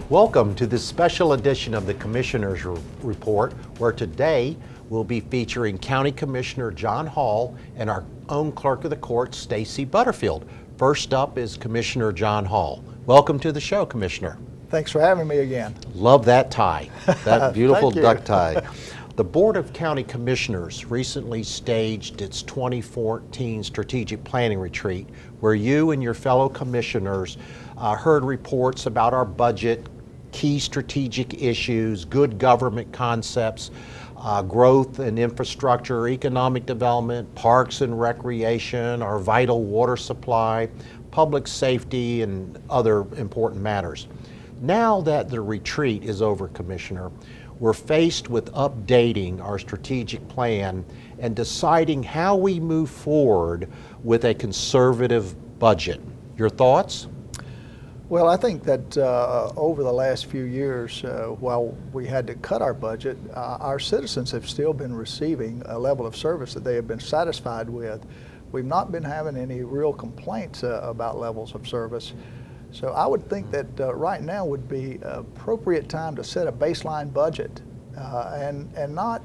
Welcome to this special edition of the Commissioner's Report, where today we'll be featuring County Commissioner John Hall and our own Clerk of the Court, Stacy Butterfield. First up is Commissioner John Hall. Welcome to the show, Commissioner. Thanks for having me again. Love that tie, that beautiful Thank you. duck tie. The Board of County Commissioners recently staged its 2014 strategic planning retreat, where you and your fellow commissioners heard reports about our budget, key strategic issues, good government concepts, growth and infrastructure, economic development, parks and recreation, our vital water supply, public safety, and other important matters. Now that the retreat is over, Commissioner, we're faced with updating our strategic plan and deciding how we move forward with a conservative budget. Your thoughts? Well, I think that over the last few years, while we had to cut our budget, our citizens have still been receiving a level of service that they have been satisfied with. We've not been having any real complaints about levels of service. So I would think that right now would be an appropriate time to set a baseline budget and not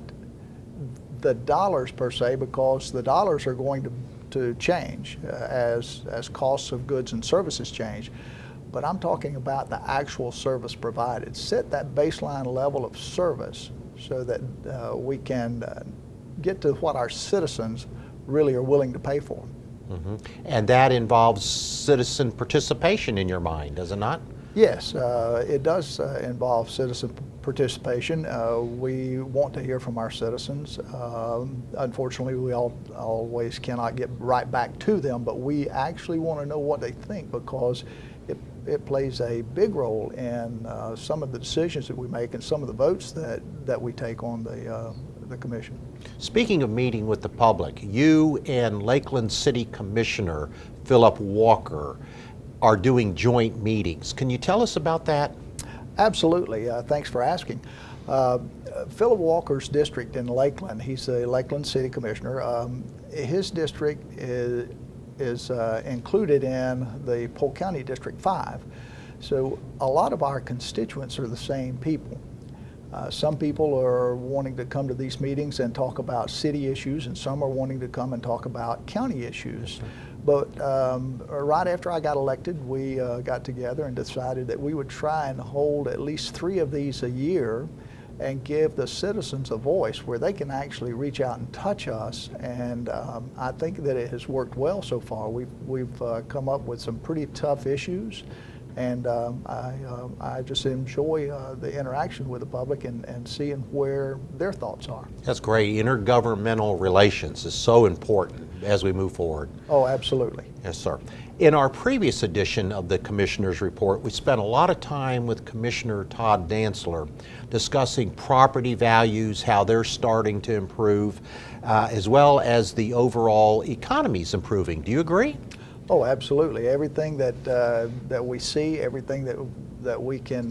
the dollars per se, because the dollars are going to change as costs of goods and services change. But I'm talking about the actual service provided. Set that baseline level of service so that we can get to what our citizens really are willing to pay for. Mm-hmm. And that involves citizen participation in your mind, does it not? Yes, it does involve citizen participation. We want to hear from our citizens. Unfortunately, we always cannot get right back to them, but we actually want to know what they think, because it plays a big role in some of the decisions that we make and some of the votes that we take on the commission. Speaking of meeting with the public, you and Lakeland City Commissioner Philip Walker are doing joint meetings. Can you tell us about that? Absolutely. Thanks for asking. Philip Walker's district in Lakeland, he's a Lakeland City Commissioner. His district is included in the Polk County District 5. So a lot of our constituents are the same people. Some people are wanting to come to these meetings and talk about city issues, and some are wanting to come and talk about county issues. But right after I got elected, we got together and decided that we would try and hold at least 3 of these a year and give the citizens a voice where they can actually reach out and touch us. And I think that it has worked well so far. We've come up with some pretty tough issues. And I just enjoy the interaction with the public and seeing where their thoughts are. That's great. Intergovernmental relations is so important as we move forward. Oh, absolutely. Yes, sir. In our previous edition of the Commissioner's Report, we spent a lot of time with Commissioner Todd Dantzler discussing property values, how they're starting to improve, as well as the overall economy's improving. Do you agree? Oh, absolutely. Everything that we see, everything that we can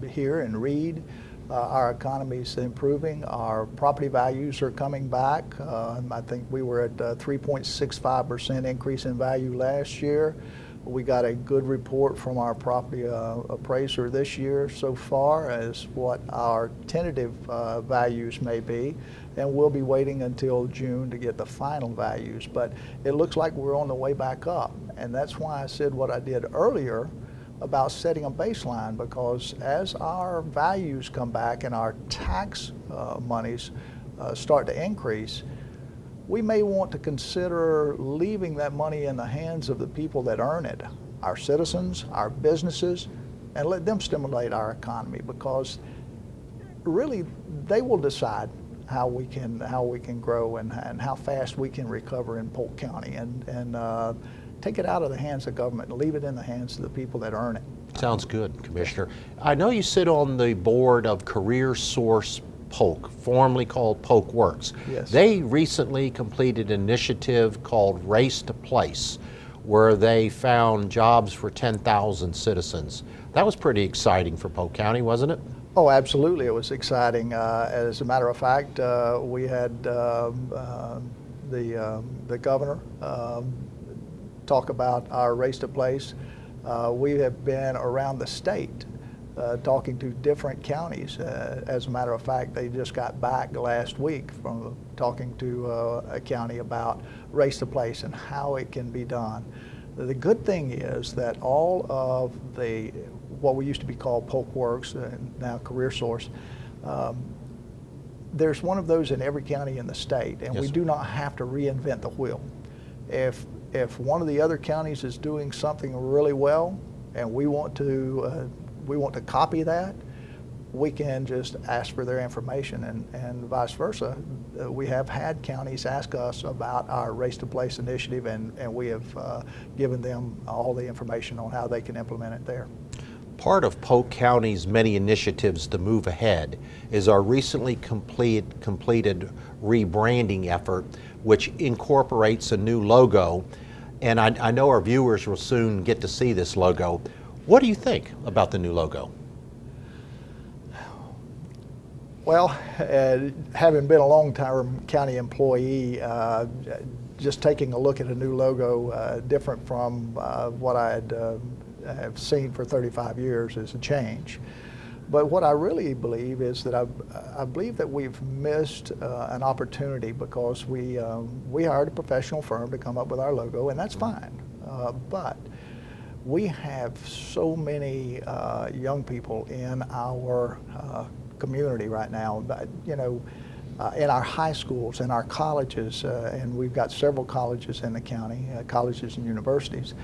hear and read, our economy is improving. Our property values are coming back. I think we were at 3.65% increase in value last year. We got a good report from our property appraiser this year so far as what our tentative values may be, and we'll be waiting until June to get the final values. But it looks like we're on the way back up, and that's why I said what I did earlier about setting a baseline, because as our values come back and our tax monies start to increase, we may want to consider leaving that money in the hands of the people that earn it, our citizens, our businesses, and let them stimulate our economy, because really they will decide how we can grow and how fast we can recover in Polk County, and take it out of the hands of government and leave it in the hands of the people that earn it. Sounds good, Commissioner. I know you sit on the board of Career Source Polk, formerly called Polk Works. Yes. They recently completed an initiative called Race to Place, where they found jobs for 10,000 citizens. That was pretty exciting for Polk County, wasn't it? Oh, absolutely. It was exciting. As a matter of fact, we had the governor talk about our Race to Place. We have been around the state talking to different counties. As a matter of fact, they just got back last week from talking to a county about Race to Place and how it can be done. The good thing is that all of what we used to be called Polk Works, now Career Source, there's one of those in every county in the state, and we do not have to reinvent the wheel. If one of the other counties is doing something really well, and we want to copy that, we can just ask for their information, and vice versa. We have had counties ask us about our Race to Place initiative, and we have given them all the information on how they can implement it there. Part of Polk County's many initiatives to move ahead is our recently completed rebranding effort, which incorporates a new logo. And I know our viewers will soon get to see this logo. What do you think about the new logo? Well, having been a long-term county employee, just taking a look at a new logo different from what I have seen for 35 years is a change. But what I really believe is that I believe that we've missed an opportunity because we hired a professional firm to come up with our logo, and that's fine. But we have so many young people in our community right now, in our high schools, in our colleges, and we've got several colleges in the county, colleges and universities,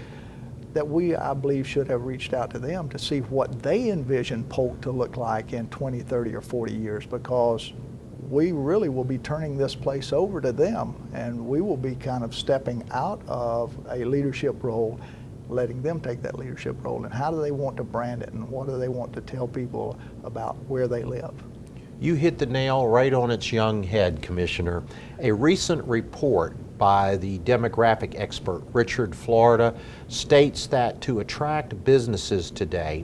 that I believe, should have reached out to them to see what they envision Polk to look like in 20, 30, or 40 years, because we really will be turning this place over to them, and we will be kind of stepping out of a leadership role, letting them take that leadership role. And how do they want to brand it, and what do they want to tell people about where they live? You hit the nail right on its young head, Commissioner. A recent report by the demographic expert Richard Florida states that to attract businesses today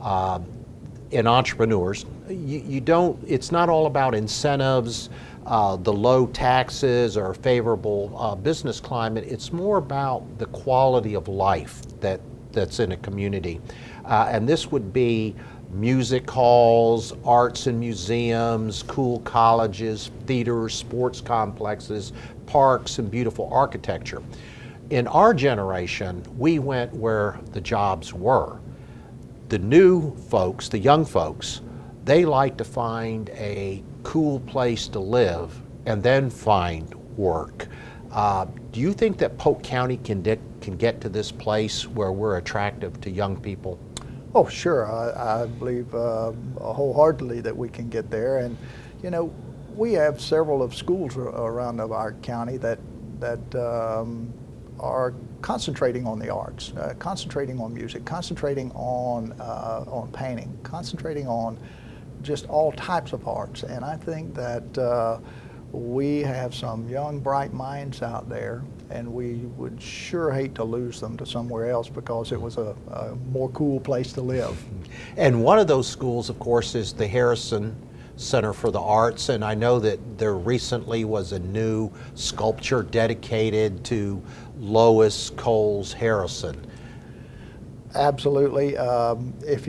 and entrepreneurs, it's not all about incentives, the low taxes or favorable business climate. It's more about the quality of life that's in a community. And this would be music halls, arts and museums, cool colleges, theaters, sports complexes, parks, and beautiful architecture. In our generation, we went where the jobs were. The new folks, the young folks, they like to find a cool place to live and then find work. Do you think that Polk County can get to this place where we're attractive to young people? Oh, sure. I believe wholeheartedly that we can get there. And, we have several of schools around our county that are concentrating on the arts, concentrating on music, concentrating on painting, concentrating on just all types of arts. And I think that we have some young, bright minds out there, and we would sure hate to lose them to somewhere else because it was a more cool place to live. And one of those schools, of course, is the Harrison Center for the Arts, and I know that there recently was a new sculpture dedicated to Lois Coles Harrison. Absolutely. If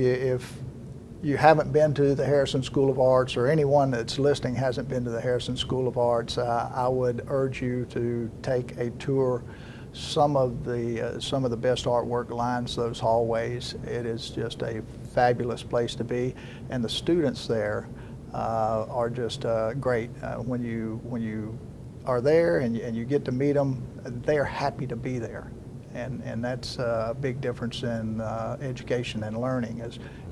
you haven't been to the Harrison School of Arts, or anyone that's listening hasn't been to the Harrison School of Arts, I would urge you to take a tour. Some of the best artwork lines those hallways. It is just a fabulous place to be, and the students there are just great. When you are there and you get to meet them, they are happy to be there, and that's a big difference in education and learning.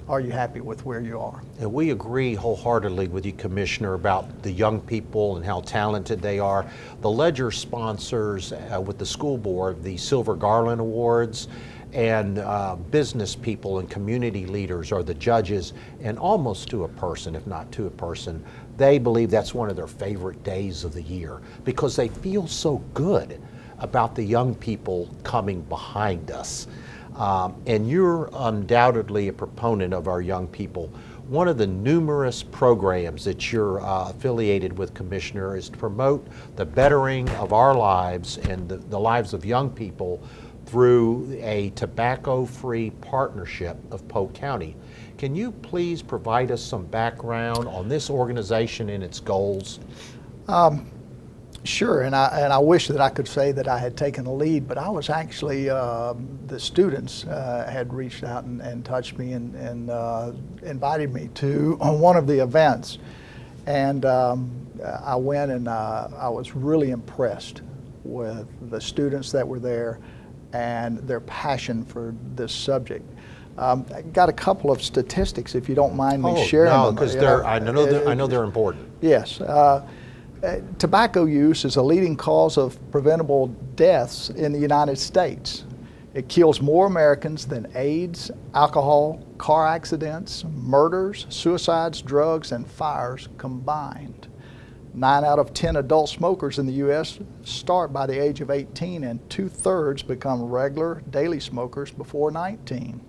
Are you happy with where you are? And we agree wholeheartedly with you, Commissioner, about the young people and how talented they are. The Ledger sponsors with the school board the Silver Garland Awards, and business people and community leaders are the judges, and almost to a person, if not to a person, they believe that's one of their favorite days of the year because they feel so good about the young people coming behind us. And you're undoubtedly a proponent of our young people. One of the numerous programs that you're affiliated with, Commissioner, is to promote the bettering of our lives and the lives of young people through a tobacco-free partnership of Polk County. Can you please provide us some background on this organization and its goals? Sure, and I wish that I could say that I had taken the lead, but I was actually, the students had reached out and touched me and invited me to one of the events. And I went and I was really impressed with the students that were there and their passion for this subject. I got a couple of statistics, if you don't mind me sharing them. No, because I know they're important. Yes. Tobacco use is a leading cause of preventable deaths in the United States. It kills more Americans than AIDS, alcohol, car accidents, murders, suicides, drugs, and fires combined. 9 out of 10 adult smokers in the U.S. start by the age of 18, and 2/3 become regular daily smokers before 19.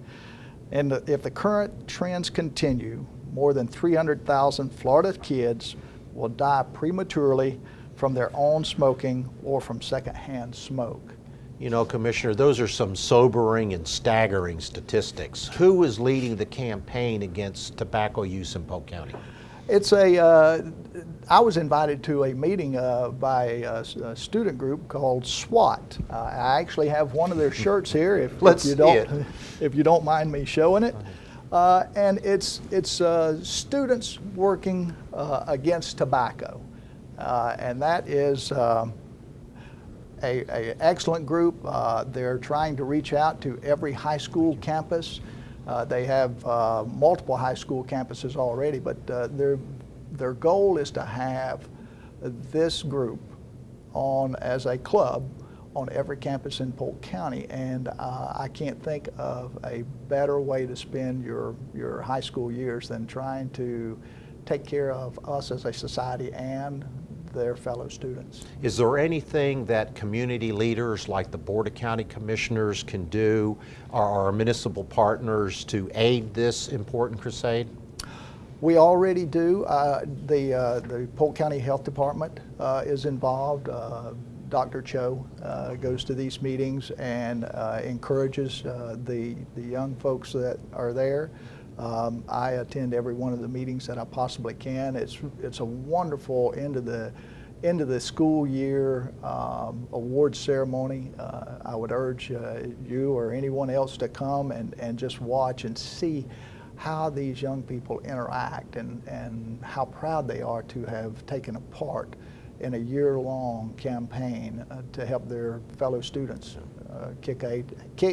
And if the current trends continue, more than 300,000 Florida kids will die prematurely from their own smoking or from secondhand smoke. You know, Commissioner, those are some sobering and staggering statistics. Who is leading the campaign against tobacco use in Polk County? It's I was invited to a meeting by a student group called SWAT. I actually have one of their shirts here, if you don't mind me showing it. And it's students working against tobacco, and that is a excellent group. They're trying to reach out to every high school campus. They have multiple high school campuses already, but their goal is to have this group on as a club on every campus in Polk County, and I can't think of a better way to spend your high school years than trying to take care of us as a society and their fellow students. Is there anything that community leaders like the Board of County Commissioners can do, or our municipal partners, to aid this important crusade? We already do. The Polk County Health Department is involved. Dr. Cho goes to these meetings and encourages the young folks that are there. I attend every one of the meetings that I possibly can. It's a wonderful end of the school year award ceremony. I would urge you or anyone else to come and just watch and see how these young people interact and how proud they are to have taken a part in a year-long campaign to help their fellow students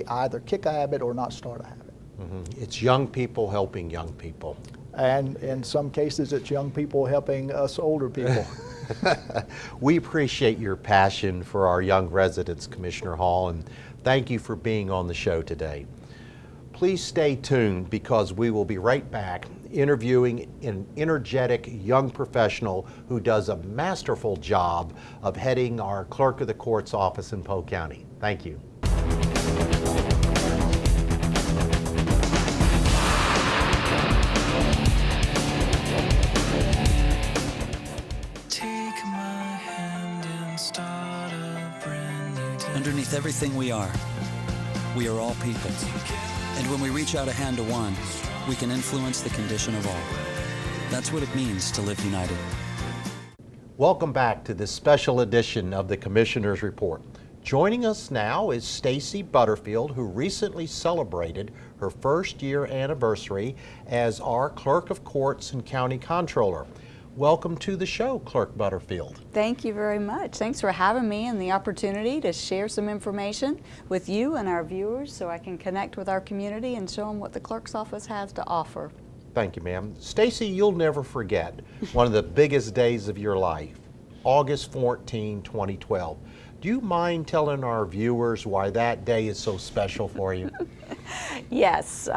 either kick a habit or not start a habit. Mm-hmm. It's young people helping young people. And in some cases, it's young people helping us older people. We appreciate your passion for our young residents, Commissioner Hall, and thank you for being on the show today. Please stay tuned, because we will be right back interviewing an energetic young professional who does a masterful job of heading our Clerk of the Court's office in Polk County. Thank you. Underneath everything we are all people. And when we reach out a hand to one, we can influence the condition of all. That's what it means to live united. Welcome back to this special edition of the Commissioner's Report. Joining us now is Stacy Butterfield, who recently celebrated her first-year anniversary as our Clerk of Courts and County Comptroller. Welcome to the show, Clerk Butterfield. Thank you very much. Thanks for having me and the opportunity to share some information with you and our viewers so I can connect with our community and show them what the clerk's office has to offer. Thank you, ma'am. Stacy, you'll never forget one of the biggest days of your life, August 14, 2012. Do you mind telling our viewers why that day is so special for you? Yes,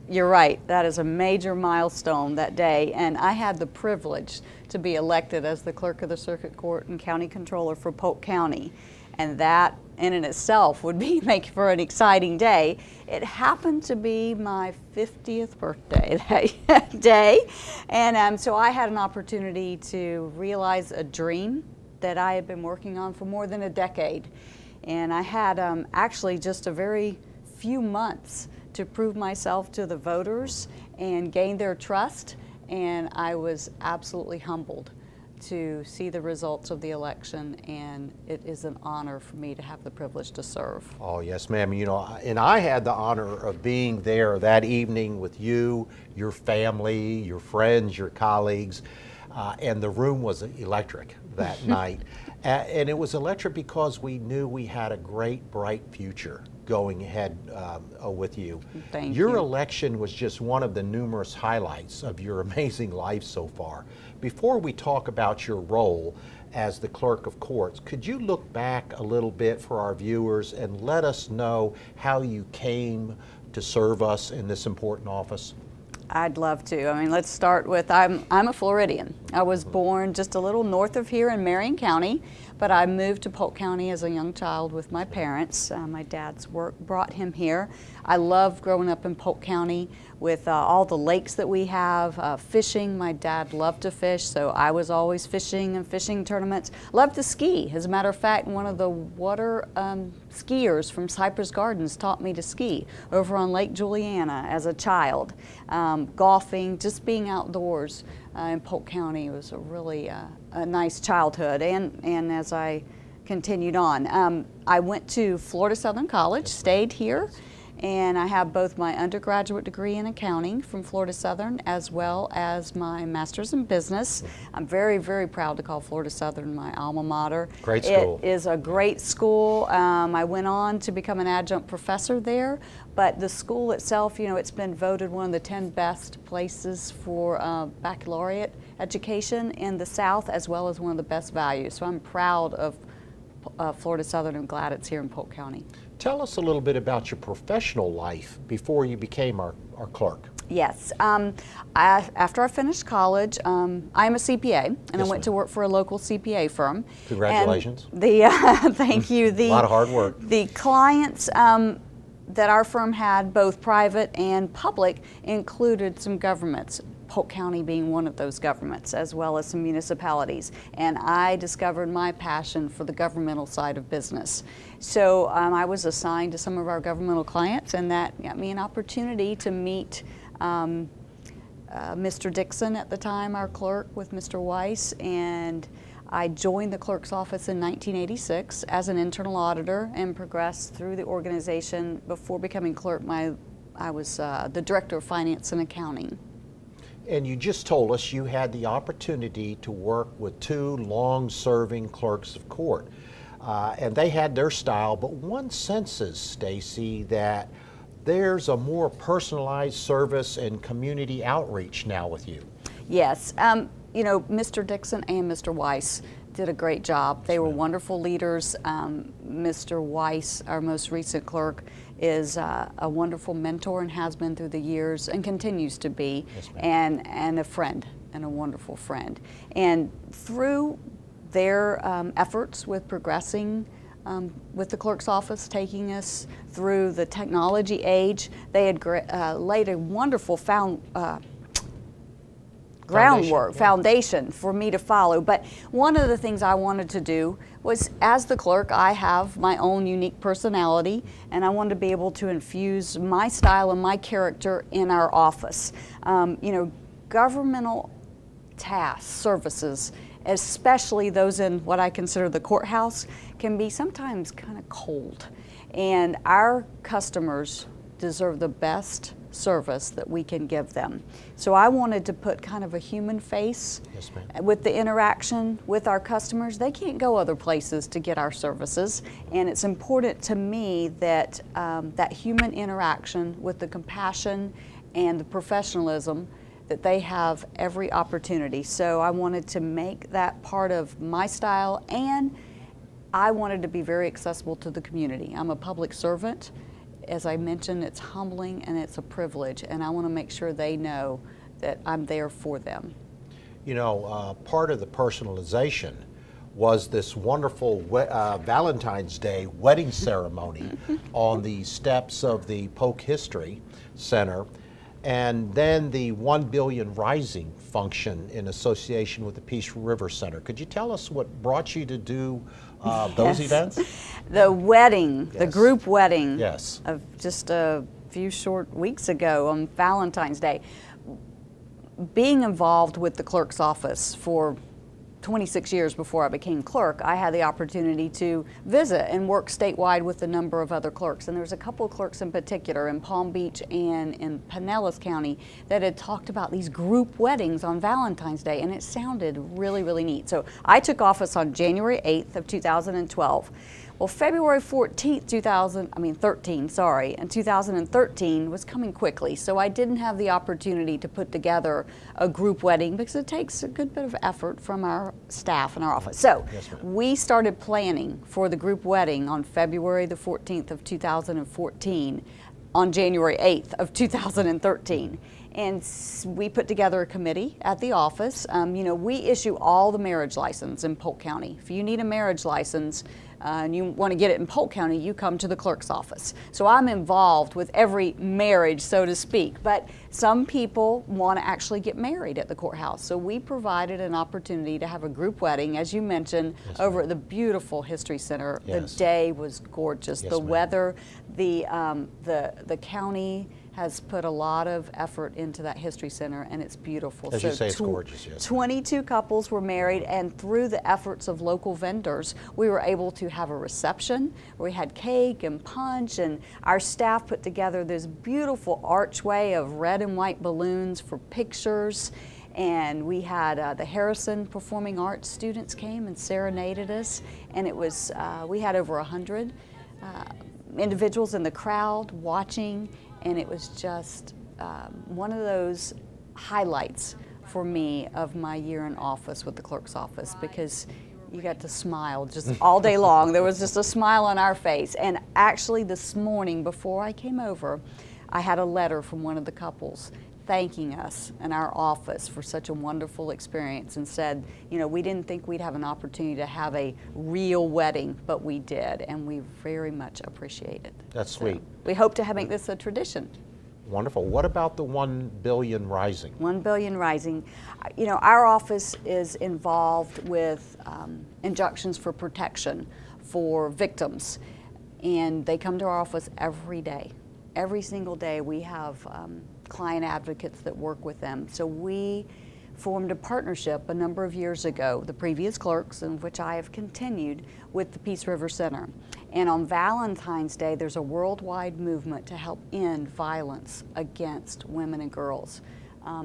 you're right. That is a major milestone that day, and I had the privilege to be elected as the Clerk of the Circuit Court and County Controller for Polk County, and that in and itself would make for an exciting day. It happened to be my 50th birthday that day, and so I had an opportunity to realize a dream that I had been working on for more than a decade. And I had actually just a very few months to prove myself to the voters and gain their trust, and I was absolutely humbled to see the results of the election, and it is an honor for me to have the privilege to serve. Oh, yes, ma'am. You know, and I had the honor of being there that evening with you, your family, your friends, your colleagues, and the room was electric that night. And it was electric because we knew we had a great, bright future going ahead with you. Thank Your you. election was just one of the numerous highlights of your amazing life so far. Before we talk about your role as the clerk of courts, could you look back a little bit for our viewers and let us know how you came to serve us in this important office? I'd love to. I mean, let's start with, I'm a Floridian. I was born just a little north of here in Marion County, but I moved to Polk County as a young child with my parents. My dad's work brought him here. I loved growing up in Polk County with all the lakes that we have, fishing. My dad loved to fish, so I was always fishing and fishing tournaments. Loved to ski. As a matter of fact, one of the water skiers from Cypress Gardens taught me to ski over on Lake Juliana as a child. Golfing, just being outdoors in Polk County was a really a nice childhood, and as I continued on. I went to Florida Southern College, stayed here, and I have both my undergraduate degree in accounting from Florida Southern as well as my master's in business. I'm very, very proud to call Florida Southern my alma mater. Great school. It is a great school. I went on to become an adjunct professor there, but the school itself, you know, it's been voted one of the 10 best places for baccalaureate education in the South, as well as one of the best values. So I'm proud of Florida Southern and glad it's here in Polk County. Tell us a little bit about your professional life before you became our clerk. Yes. After I finished college, I'm a CPA, and Yes, I went to work for a local CPA firm. Congratulations. And thank you. A lot of hard work. The clients that our firm had, both private and public, included some governments. Polk County being one of those governments, as well as some municipalities. And I discovered my passion for the governmental side of business. So I was assigned to some of our governmental clients, and that got me an opportunity to meet Mr. Dixon at the time, our clerk, with Mr. Weiss, and I joined the clerk's office in 1986 as an internal auditor and progressed through the organization. Before becoming clerk, I was the director of finance and accounting. And you just told us you had the opportunity to work with two long-serving clerks of court. And they had their style, but one senses, Stacy, that there's a more personalized service and community outreach now with you. Yes. You know, Mr. Dixon and Mr. Weiss did a great job. They were wonderful leaders. Mr. Weiss, our most recent clerk, is a wonderful mentor and has been through the years and continues to be, Yes, and a friend, and a wonderful friend. And through their efforts with progressing with the clerk's office, taking us through the technology age, they had laid a wonderful foundation for me to follow. But one of the things I wanted to do was, as the clerk, I have my own unique personality, and I wanted to be able to infuse my style and my character in our office. You know, governmental tasks, services, especially those in what I consider the courthouse, can be sometimes kind of cold. And our customers deserve the best service that we can give them. So I wanted to put kind of a human face with the interaction with our customers. They can't go other places to get our services, and it's important to me that that human interaction with the compassion and the professionalism, that they have every opportunity. So I wanted to make that part of my style, and I wanted to be very accessible to the community. I'm a public servant. As I mentioned, it's humbling and it's a privilege, and I want to make sure they know that I'm there for them. You know, part of the personalization was this wonderful Valentine's Day wedding ceremony on the steps of the Polk History Center. and then the 1 Billion Rising function in association with the Peace River Center. Could you tell us what brought you to do those events? The wedding, the Yes. group wedding Yes. of just a few short weeks ago on Valentine's Day. Being involved with the clerk's office for 26 years before I became clerk, I had the opportunity to visit and work statewide with a number of other clerks. And there's a couple of clerks in particular in Palm Beach and in Pinellas County that had talked about these group weddings on Valentine's Day, and it sounded really, really neat. So I took office on January 8th of 2012. Well, February 14th, 2013 was coming quickly, so I didn't have the opportunity to put together a group wedding because it takes a good bit of effort from our staff in our office. So Yes, ma'am. we started planning for the group wedding on February the 14th of 2014 on January 8th of 2013. And we put together a committee at the office. You know, we issue all the marriage license in Polk County. If you need a marriage license and you want to get it in Polk County, you come to the clerk's office. So I'm involved with every marriage, so to speak. But some people want to actually get married at the courthouse. So we provided an opportunity to have a group wedding, as you mentioned, Yes, over ma'am. at the beautiful History Center. Yes. The day was gorgeous. Yes, the ma'am. weather, the county has put a lot of effort into that History Center, and it's beautiful. As you say, it's gorgeous, yes. 22 couples were married, and through the efforts of local vendors, we were able to have a reception where we had cake and punch, and our staff put together this beautiful archway of red and white balloons for pictures. And we had the Harrison Performing Arts students came and serenaded us, and it was, we had over 100 individuals in the crowd watching, and it was just one of those highlights for me of my year in office with the clerk's office, because you got to smile just all day long. There was just a smile on our face. And actually this morning before I came over, I had a letter from one of the couples thanking us in our office for such a wonderful experience, and said, you know, we didn't think we'd have an opportunity to have a real wedding, but we did, and we very much appreciate it. That's So sweet. we hope to make this a tradition. Wonderful. What about the 1 Billion Rising? 1 Billion Rising. You know, our office is involved with injunctions for protection for victims, and they come to our office every day. Every single day we have client advocates that work with them. So we formed a partnership a number of years ago, the previous clerks, in which I have continued, with the Peace River Center. And on Valentine's Day, there's a worldwide movement to help end violence against women and girls.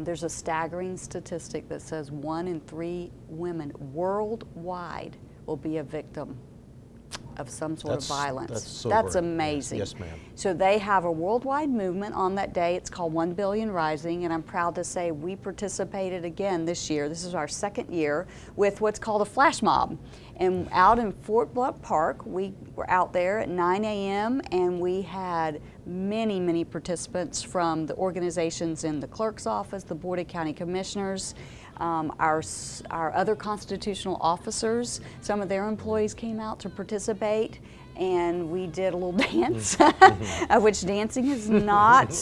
There's a staggering statistic that says 1 in 3 women worldwide will be a victim of some sort of violence. That's sobering. That's amazing. Yes, ma'am. So they have a worldwide movement on that day. It's called 1 Billion Rising, and I'm proud to say we participated again this year. This is our 2nd year with what's called a flash mob. And out in Fort Bluff Park, we were out there at 9 a.m. and we had many, many participants from the organizations in the clerk's office, the Board of County Commissioners, our other constitutional officers. Some of their employees came out to participate, and we did a little dance, of which dancing is not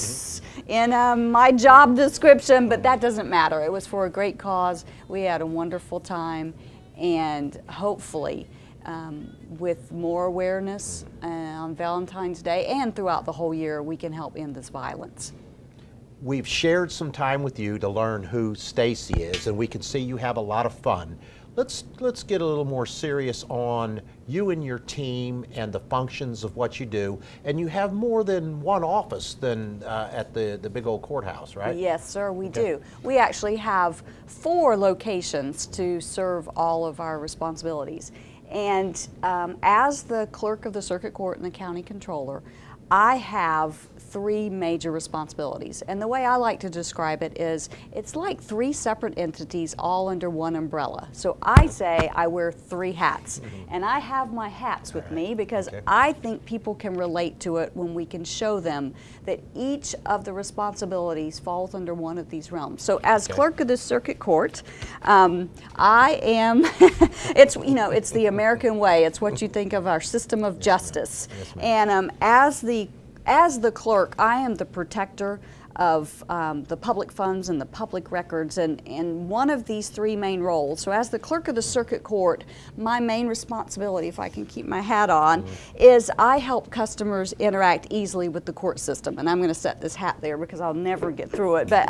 in my job description, but that doesn't matter. It was for a great cause. We had a wonderful time, and hopefully with more awareness on Valentine's Day and throughout the whole year, we can help end this violence. We've shared some time with you to learn who Stacy is, and we can see you have a lot of fun. Let's get a little more serious on you and your team and the functions of what you do. And you have more than one office than at the big old courthouse, right? Yes, sir, we do. We actually have 4 locations to serve all of our responsibilities. And as the clerk of the circuit court and the county controller, I have 3 major responsibilities. And the way I like to describe it is, it's like 3 separate entities all under one umbrella. So I say I wear 3 hats. And I have my hats with me because I think people can relate to it when we can show them that each of the responsibilities falls under one of these realms. So as clerk of the circuit court, I am, it's, you know, it's the American way. It's what you think of our system of justice. And as the clerk, I am the protector of the public funds and the public records, and one of these three main roles. So as the clerk of the circuit court, my main responsibility, if I can keep my hat on, is I help customers interact easily with the court system. And I'm going to set this hat there because I'll never get through it. But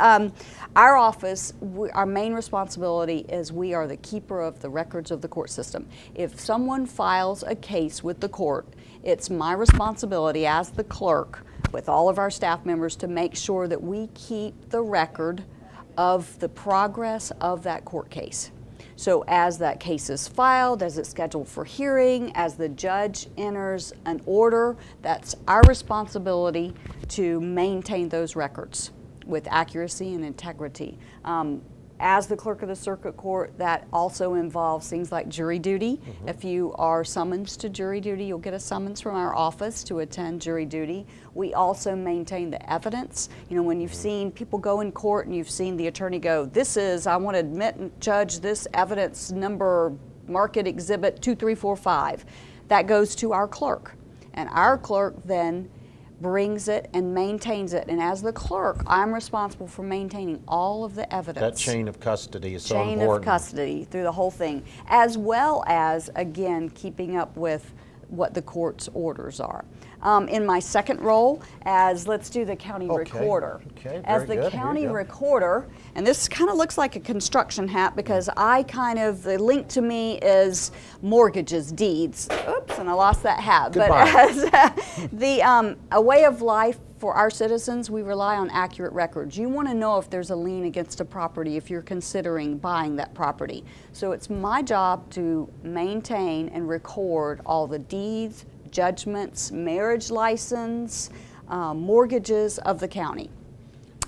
our office, our main responsibility is we are the keeper of the records of the court system. If someone files a case with the court, it's my responsibility as the clerk with all of our staff members to make sure that we keep the record of the progress of that court case. So as that case is filed, as it's scheduled for hearing, as the judge enters an order, that's our responsibility to maintain those records with accuracy and integrity. As the clerk of the circuit court, that also involves things like jury duty. If you are summoned to jury duty, you'll get a summons from our office to attend jury duty. We also maintain the evidence. You know, when you've seen people go in court and you've seen the attorney go, this is, I want to admit and judge this evidence number, market exhibit 2345. That goes to our clerk. And our clerk then brings it and maintains it. And as the clerk, I'm responsible for maintaining all of the evidence. That chain of custody is so important. Chain of custody through the whole thing, as well as, again, keeping up with what the court's orders are. In my second role as, let's do the county recorder. Okay, as the very good. county recorder, and this kind of looks like a construction hat because I kind of, the link to me is mortgages, deeds. Oops, and I lost that hat. Goodbye. But as a way of life for our citizens, we rely on accurate records. You want to know if there's a lien against a property if you're considering buying that property. So it's my job to maintain and record all the deeds, judgments, marriage license, mortgages of the county.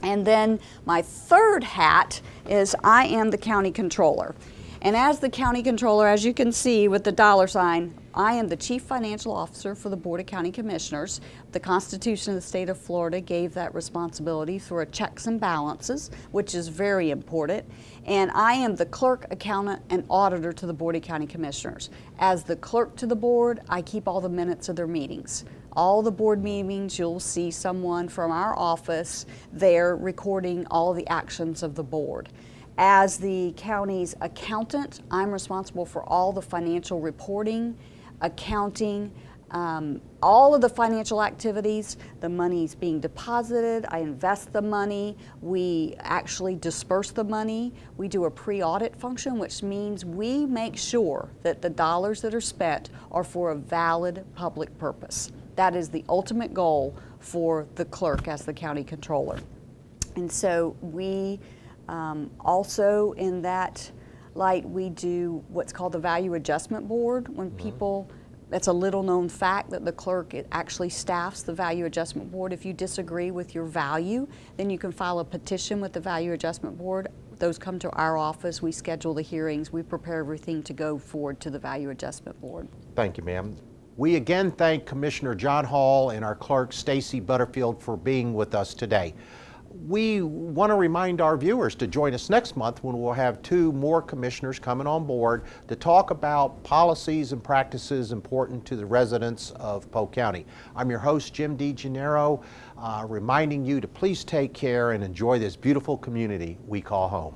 And then my third hat is I am the county controller. And as the county controller, as you can see with the dollar sign, I am the chief financial officer for the Board of County Commissioners. The Constitution of the state of Florida gave that responsibility through checks and balances, which is very important. And I am the clerk, accountant, and auditor to the Board of County Commissioners. As the clerk to the board, I keep all the minutes of their meetings. All the board meetings, you'll see someone from our office there recording all the actions of the board. As the county's accountant, I'm responsible for all the financial reporting, accounting, all of the financial activities. The money's being deposited, I invest the money, we actually disperse the money. We do a pre-audit function, which means we make sure that the dollars that are spent are for a valid public purpose. That is the ultimate goal for the clerk as the county controller. And so we also in that light, we do what's called the value adjustment board. When people, it's a little known fact that the clerk actually staffs the value adjustment board. If you disagree with your value, then you can file a petition with the value adjustment board. Those come to our office, we schedule the hearings, we prepare everything to go forward to the value adjustment board. Thank you, ma'am. We again thank Commissioner John Hall and our clerk Stacy Butterfield for being with us today. We want to remind our viewers to join us next month when we'll have 2 more commissioners coming on board to talk about policies and practices important to the residents of Polk County. I'm your host, Jim Degennaro, reminding you to please take care and enjoy this beautiful community we call home.